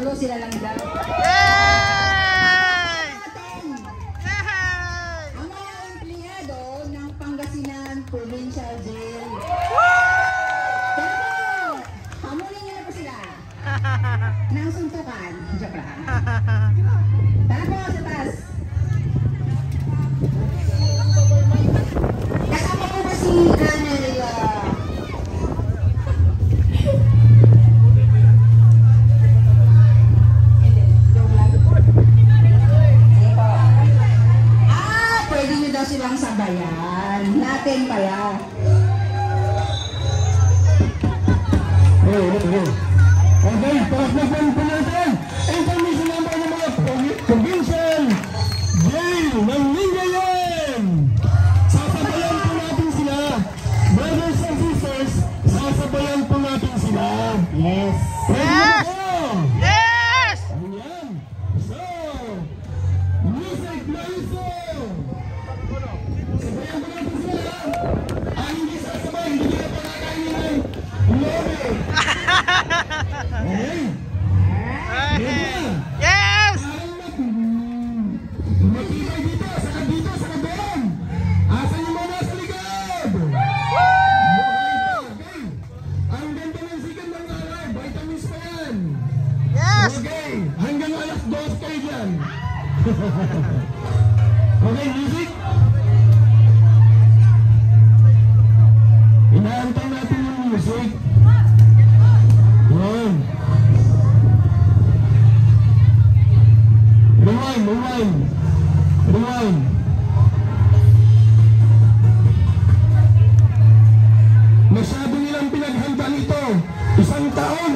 siguro sila lang daw. Yay! Ang mga empleyado ng Pangasinan Provincial Jail. Pero, hamunin niyo na po sila. Nang suntukan. Joke lang. Tara po sa taas. Kasama po ba si Colonel pwede nyo daw silang sabayan. Natin pala. Okay, pakaknapan po natin. Information number ng mga provincial jail ng Lingayen. Sasabayan po natin sila. Brothers and sisters, sasabayan po natin sila. Yes. Yes! Yes! Ayan. So, music na iso. Sabayan po natin sila. Ang hindi sasabay, hindi na pakakainin ng lobe. Okay. Yes! Matibay dito, sa kabayan. Asan yung mga nasa likod? Okay. Ang ganda ng sikat ng araw, vitamins pa yan. Yes! Okay, hanggang alas 2 kayo dyan. Okay, music. Inaantay natin yung music. Yun. Rewind. Masyado nilang pinaghanda nito. Isang taon.